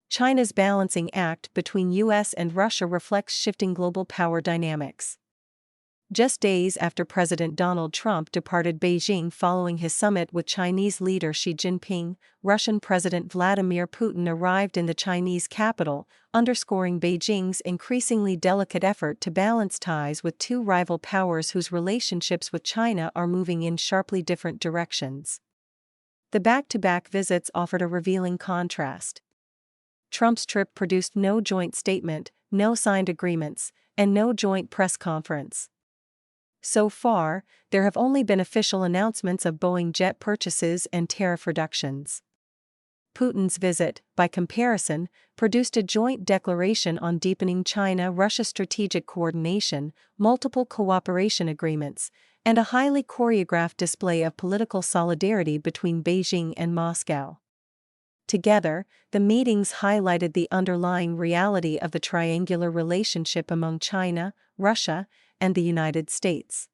China's balancing act between US and Russia reflects shifting global power dynamics. Just days after President Donald Trump departed Beijing following his summit with Chinese leader Xi Jinping, Russian President Vladimir Putin arrived in the Chinese capital, underscoring Beijing's increasingly delicate effort to balance ties with two rival powers whose relationships with China are moving in sharply different directions. The back-to-back visits offered a revealing contrast. Trump's trip produced no joint statement, no signed agreements, and no joint press conference. So far, there have only been official announcements of Boeing jet purchases and tariff reductions. Putin's visit, by comparison, produced a joint declaration on deepening China-Russia strategic coordination, multiple cooperation agreements, and a highly choreographed display of political solidarity between Beijing and Moscow. Together, the meetings highlighted the underlying reality of the triangular relationship among China, Russia, and the United States.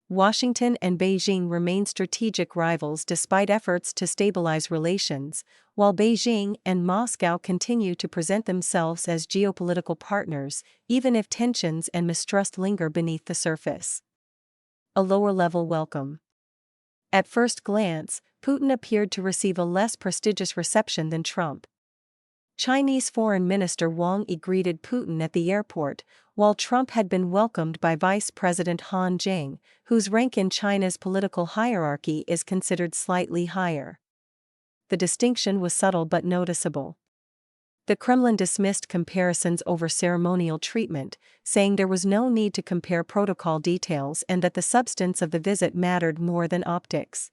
Washington and Beijing remain strategic rivals despite efforts to stabilize relations, while Beijing and Moscow continue to present themselves as geopolitical partners, even if tensions and mistrust linger beneath the surface. A lower-level welcome. At first glance, Putin appeared to receive a less prestigious reception than Trump. Chinese Foreign Minister Wang Yi greeted Putin at the airport, while Trump had been welcomed by Vice President Han Zheng, whose rank in China's political hierarchy is considered slightly higher. The distinction was subtle but noticeable. The Kremlin dismissed comparisons over ceremonial treatment, saying there was no need to compare protocol details and that the substance of the visit mattered more than optics.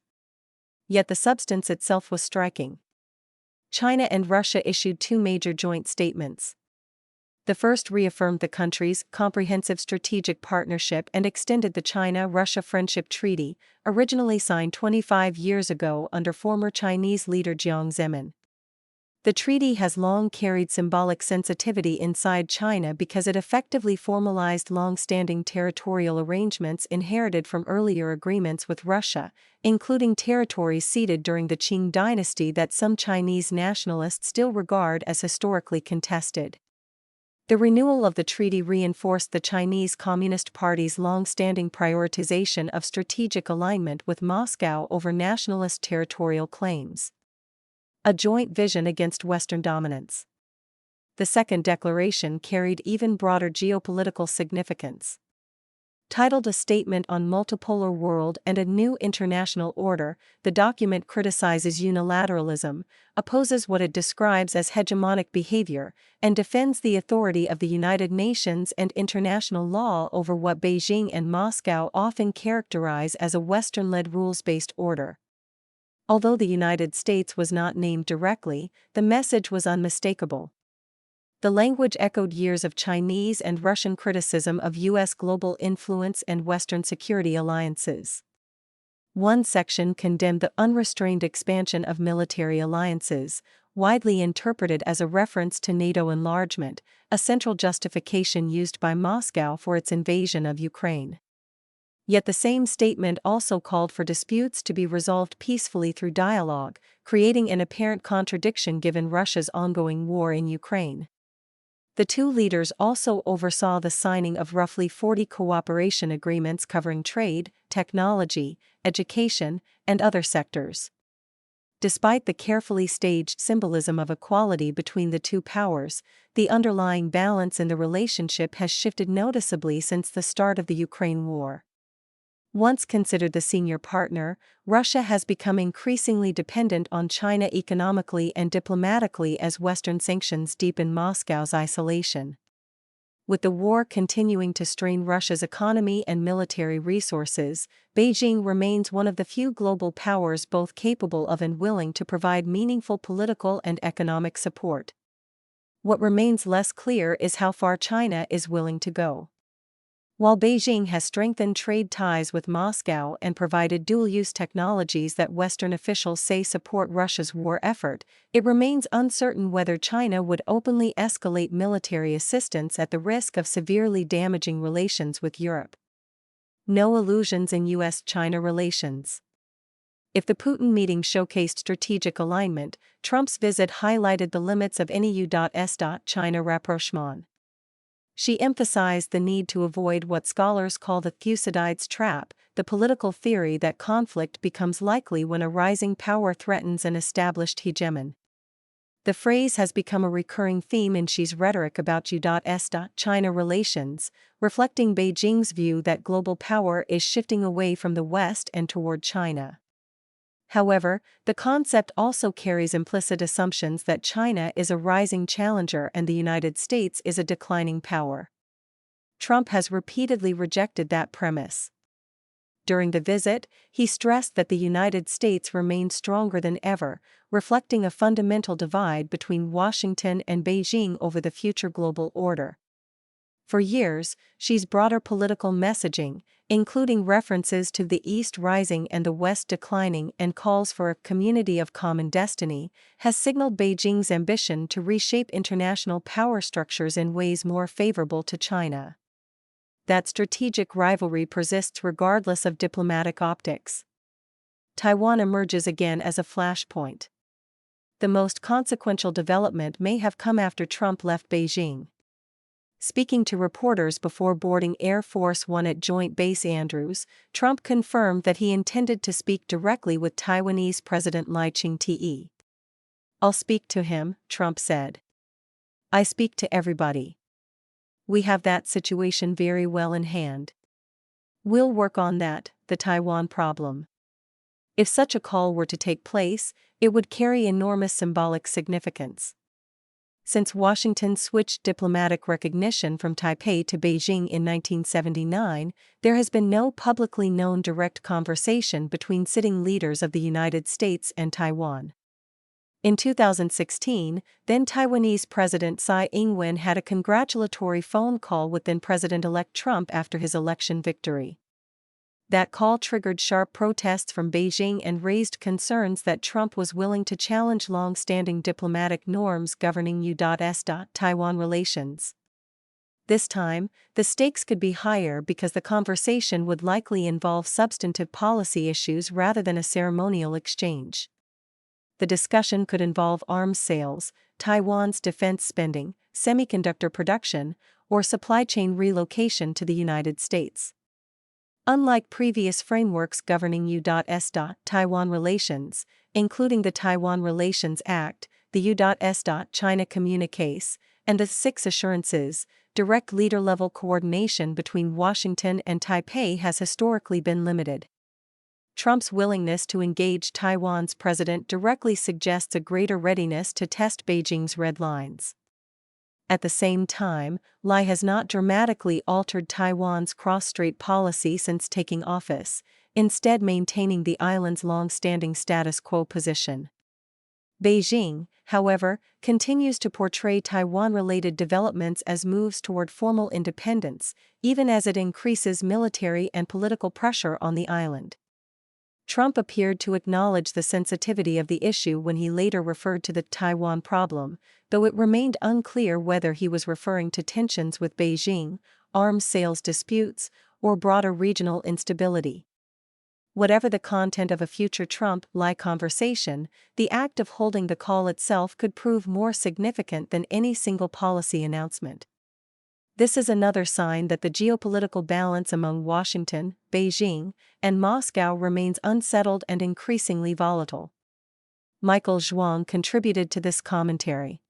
Yet the substance itself was striking. China and Russia issued two major joint statements. The first reaffirmed the countries' comprehensive strategic partnership and extended the China-Russia Friendship Treaty, originally signed 25 years ago under former Chinese leader Jiang Zemin. The treaty has long carried symbolic sensitivity inside China because it effectively formalized long-standing territorial arrangements inherited from earlier agreements with Russia, including territories ceded during the Qing dynasty that some Chinese nationalists still regard as historically contested. The renewal of the treaty reinforced the Chinese Communist Party's long-standing prioritization of strategic alignment with Moscow over nationalist territorial claims. A joint vision against Western dominance. The second declaration carried even broader geopolitical significance. Titled A Statement on Multipolar World and a New International Order, the document criticizes unilateralism, opposes what it describes as hegemonic behavior, and defends the authority of the United Nations and international law over what Beijing and Moscow often characterize as a Western-led rules-based order. Although the United States was not named directly, the message was unmistakable. The language echoed years of Chinese and Russian criticism of U.S. global influence and Western security alliances. One section condemned the unrestrained expansion of military alliances, widely interpreted as a reference to NATO enlargement, a central justification used by Moscow for its invasion of Ukraine. Yet the same statement also called for disputes to be resolved peacefully through dialogue, creating an apparent contradiction given Russia's ongoing war in Ukraine. The two leaders also oversaw the signing of roughly 40 cooperation agreements covering trade, technology, education, and other sectors. Despite the carefully staged symbolism of equality between the two powers, the underlying balance in the relationship has shifted noticeably since the start of the Ukraine war. Once considered the senior partner, Russia has become increasingly dependent on China economically and diplomatically as Western sanctions deepen Moscow's isolation. With the war continuing to strain Russia's economy and military resources, Beijing remains one of the few global powers both capable of and willing to provide meaningful political and economic support. What remains less clear is how far China is willing to go. While Beijing has strengthened trade ties with Moscow and provided dual-use technologies that Western officials say support Russia's war effort, it remains uncertain whether China would openly escalate military assistance at the risk of severely damaging relations with Europe. No illusions in U.S.-China relations. If the Putin meeting showcased strategic alignment, Trump's visit highlighted the limits of any U.S.-China rapprochement. She emphasized the need to avoid what scholars call the Thucydides trap, the political theory that conflict becomes likely when a rising power threatens an established hegemon. The phrase has become a recurring theme in Xi's rhetoric about U.S.-China relations, reflecting Beijing's view that global power is shifting away from the West and toward China. However, the concept also carries implicit assumptions that China is a rising challenger and the United States is a declining power. Trump has repeatedly rejected that premise. During the visit, he stressed that the United States remains stronger than ever, reflecting a fundamental divide between Washington and Beijing over the future global order. For years, Xi's broader political messaging, including references to the East rising and the West declining and calls for a community of common destiny, has signaled Beijing's ambition to reshape international power structures in ways more favorable to China. That strategic rivalry persists regardless of diplomatic optics. Taiwan emerges again as a flashpoint. The most consequential development may have come after Trump left Beijing. Speaking to reporters before boarding Air Force One at Joint Base Andrews, Trump confirmed that he intended to speak directly with Taiwanese President Lai Ching-te. "I'll speak to him," Trump said. "I speak to everybody. We have that situation very well in hand. We'll work on that, the Taiwan problem." If such a call were to take place, it would carry enormous symbolic significance. Since Washington switched diplomatic recognition from Taipei to Beijing in 1979, there has been no publicly known direct conversation between sitting leaders of the United States and Taiwan. In 2016, then Taiwanese President Tsai Ing-wen had a congratulatory phone call with then-President-elect Trump after his election victory. That call triggered sharp protests from Beijing and raised concerns that Trump was willing to challenge long-standing diplomatic norms governing U.S.-Taiwan relations. This time, the stakes could be higher because the conversation would likely involve substantive policy issues rather than a ceremonial exchange. The discussion could involve arms sales, Taiwan's defense spending, semiconductor production, or supply chain relocation to the United States. Unlike previous frameworks governing U.S.-Taiwan relations, including the Taiwan Relations Act, the U.S.-China Communiques, and the Six Assurances, direct leader-level coordination between Washington and Taipei has historically been limited. Trump's willingness to engage Taiwan's president directly suggests a greater readiness to test Beijing's red lines. At the same time, Lai has not dramatically altered Taiwan's cross-strait policy since taking office, instead maintaining the island's long-standing status quo position. Beijing, however, continues to portray Taiwan-related developments as moves toward formal independence, even as it increases military and political pressure on the island. Trump appeared to acknowledge the sensitivity of the issue when he later referred to the Taiwan problem, though it remained unclear whether he was referring to tensions with Beijing, arms sales disputes, or broader regional instability. Whatever the content of a future Trump-Lai conversation, the act of holding the call itself could prove more significant than any single policy announcement. This is another sign that the geopolitical balance among Washington, Beijing, and Moscow remains unsettled and increasingly volatile. Michael Zhuang contributed to this commentary.